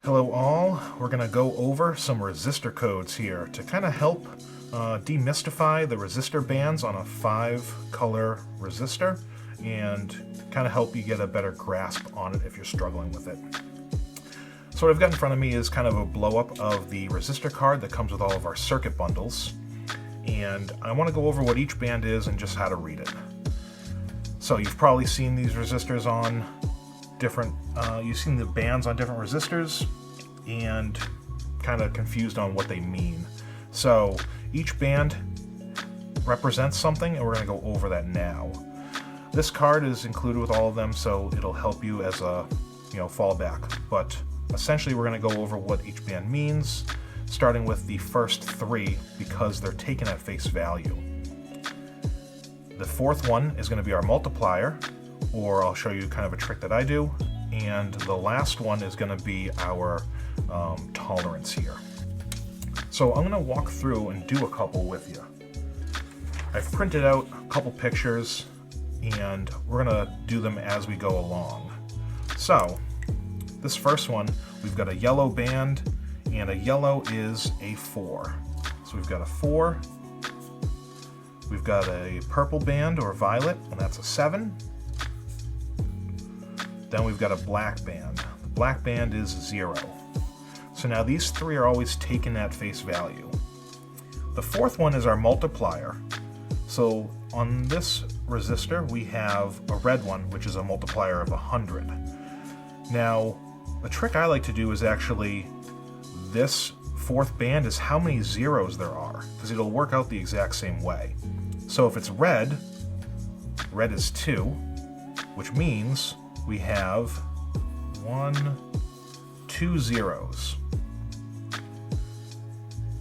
Hello all, we're going to go over some resistor codes here to kind of help demystify the resistor bands on a 5-color resistor and kind of help you get a better grasp on it if you're struggling with it. So what I've got in front of me is kind of a blow-up of the resistor card that comes with all of our circuit bundles, and I want to go over what each band is and just how to read it. So you've probably seen these resistors on different, you've seen the bands on different resistors and kind of confused on what they mean. So each band represents something and we're going to go over that now. This card is included with all of them, so it'll help you as a fallback. But essentially we're going to go over what each band means, starting with the first 3 because they're taken at face value. The fourth one is going to be our multiplier, or I'll show you kind of a trick that I do, and the last one is going to be our tolerance here. So I'm going to walk through and do a couple with you. I've printed out a couple pictures and we're going to do them as we go along. So this first one, we've got a yellow band, and a yellow is a 4. So we've got a 4. We've got a purple band or violet, and that's a 7. Then we've got a black band. The black band is 0. So now these 3 are always taken at face value. The fourth one is our multiplier. So on this resistor we have a red one, which is a multiplier of 100. Now the trick I like to do is actually, this fourth band is how many zeros there are, because it'll work out the exact same way. So if it's red, red is 2, which means we have 2 zeros.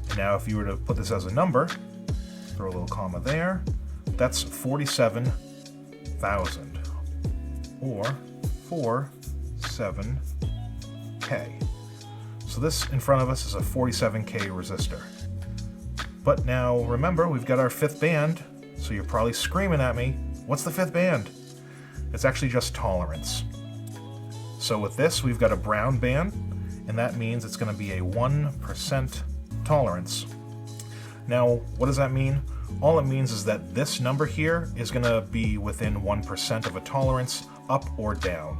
And now if you were to put this as a number, throw a little comma there, that's 47,000, or 47K. So this in front of us is a 47K resistor. But now remember, we've got our 5th band, so you're probably screaming at me, what's the 5th band? It's actually just tolerance. So with this, we've got a brown band, and that means it's going to be a 1% tolerance. Now, what does that mean? All it means is that this number here is going to be within 1% of a tolerance, up or down.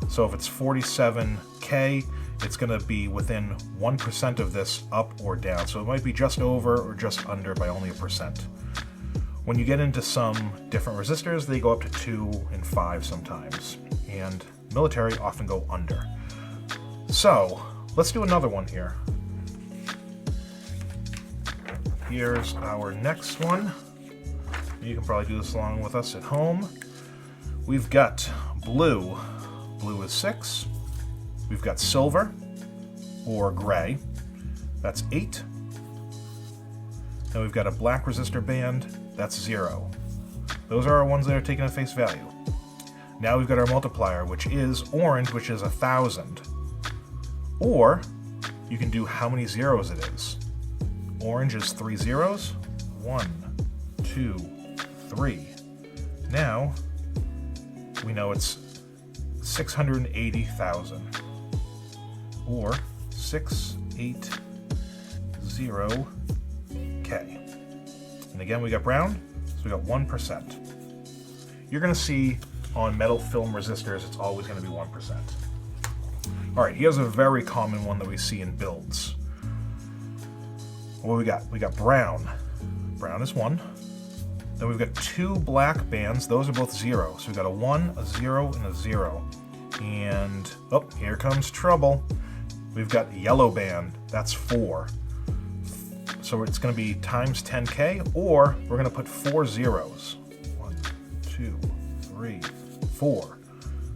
So if it's 47K, it's going to be within 1% of this, up or down. So it might be just over or just under by only 1%. When you get into some different resistors, they go up to 2 and 5 sometimes, and military often go under. So let's do another one here. Here's our next one. You can probably do this along with us at home. We've got blue. Blue is 6. We've got silver, or gray. That's 8. Then we've got a black resistor band. That's 0. Those are our ones that are taken at face value. Now we've got our multiplier, which is orange, which is 1,000. Or you can do how many zeros it is. Orange is 3 zeros. 1, 2, 3. Now we know it's 680,000, or 680K. And again, we got brown, so we got 1%. You're going to see on metal film resistors, it's always going to be 1%. All right, here's a very common one that we see in builds. What we got? We got brown. Brown is 1. Then we've got 2 black bands. Those are both 0. So we've got a 1, a 0, and a 0. And, oh, here comes trouble. We've got yellow band. That's 4. So it's going to be times 10K, or we're going to put 4 zeros. 1, 2, 3, 4.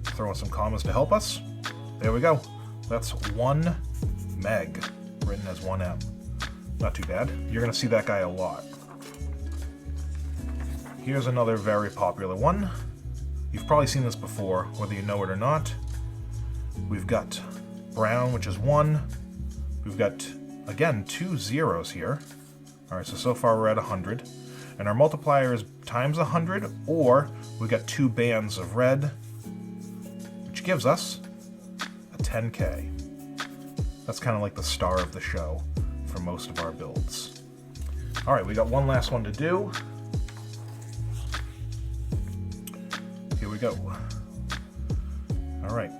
Throw in some commas to help us. There we go. That's 1 meg, written as 1M. Not too bad. You're going to see that guy a lot. Here's another very popular one. You've probably seen this before, whether you know it or not. We've got brown, which is 1. We've got, again, 2 zeros here. All right, so far we're at 100. And our multiplier is times 100, or we've got 2 bands of red, which gives us a 10K. That's kind of like the star of the show for most of our builds. All right, we got one last one to do. Here we go. All right,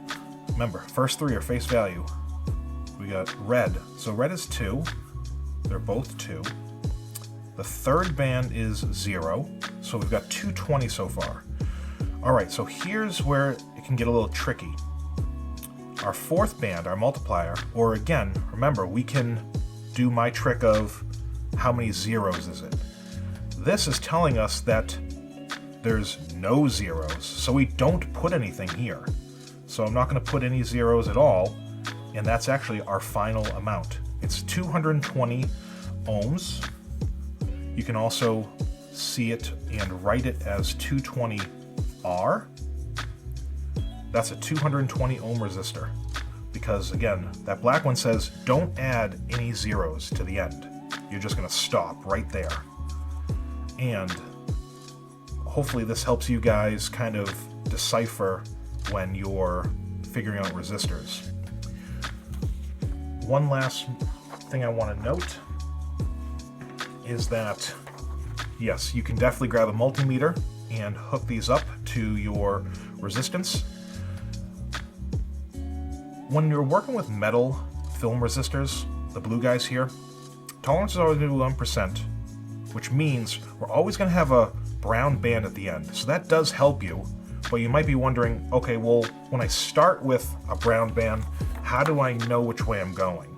remember, first three are face value. We got red, so red is 2. They're both 2. The third band is 0, so we've got 220 so far. All right, so here's where it can get a little tricky. Our fourth band, our multiplier, or again, remember, we can do my trick of how many zeros is it. This is telling us that there's no zeros, so we don't put anything here. So I'm not going to put any zeros at all, and that's actually our final amount. It's 220 ohms. You can also see it and write it as 220R. That's a 220 ohm resistor. Because again, that black one says don't add any zeros to the end. You're just going to stop right there. And hopefully this helps you guys kind of decipher when you're figuring out resistors. One last thing I want to note is that, yes, you can definitely grab a multimeter and hook these up to your resistance. When you're working with metal film resistors, the blue guys here, tolerance is always going to be 1%, which means we're always going to have a brown band at the end. So that does help you, but you might be wondering, okay, well, when I start with a brown band, how do I know which way I'm going?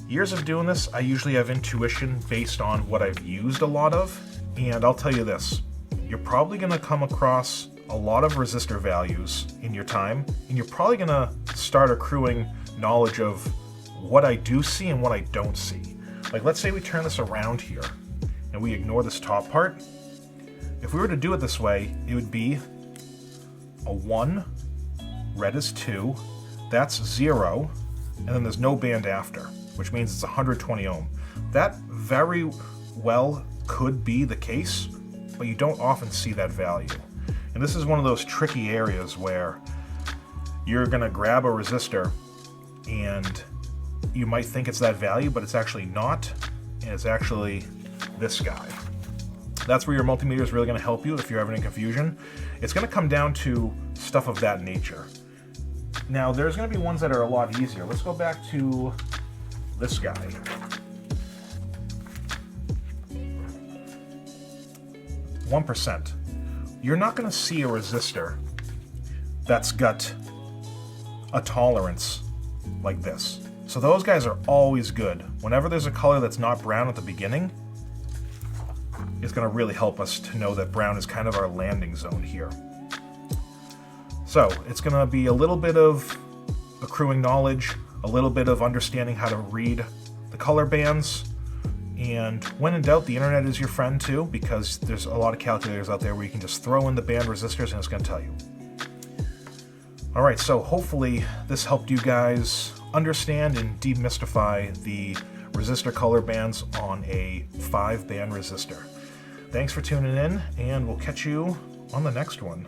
Years of doing this, I usually have intuition based on what I've used a lot of, and I'll tell you this, you're probably going to come across a lot of resistor values in your time, and you're probably going to start accruing knowledge of what I do see and what I don't see. Like, let's say we turn this around here, and we ignore this top part. If we were to do it this way, it would be a 1, red is 2, that's 0, and then there's no band after, which means it's 120 ohm. That very well could be the case, but you don't often see that value. And this is one of those tricky areas where you're going to grab a resistor and you might think it's that value, but it's actually not, and it's actually this guy. That's where your multimeter is really going to help you if you're having any confusion. It's going to come down to stuff of that nature. Now, there's going to be ones that are a lot easier. Let's go back to this guy. %. You're not going to see a resistor that's got a tolerance like this. So those guys are always good. Whenever there's a color that's not brown at the beginning, it's going to really help us to know that brown is kind of our landing zone here. So it's going to be a little bit of accruing knowledge, a little bit of understanding how to read the color bands, and when in doubt, the internet is your friend too, because there's a lot of calculators out there where you can just throw in the band resistors and it's going to tell you. Alright, so hopefully this helped you guys understand and demystify the resistor color bands on a 5-band resistor. Thanks for tuning in, and we'll catch you on the next one.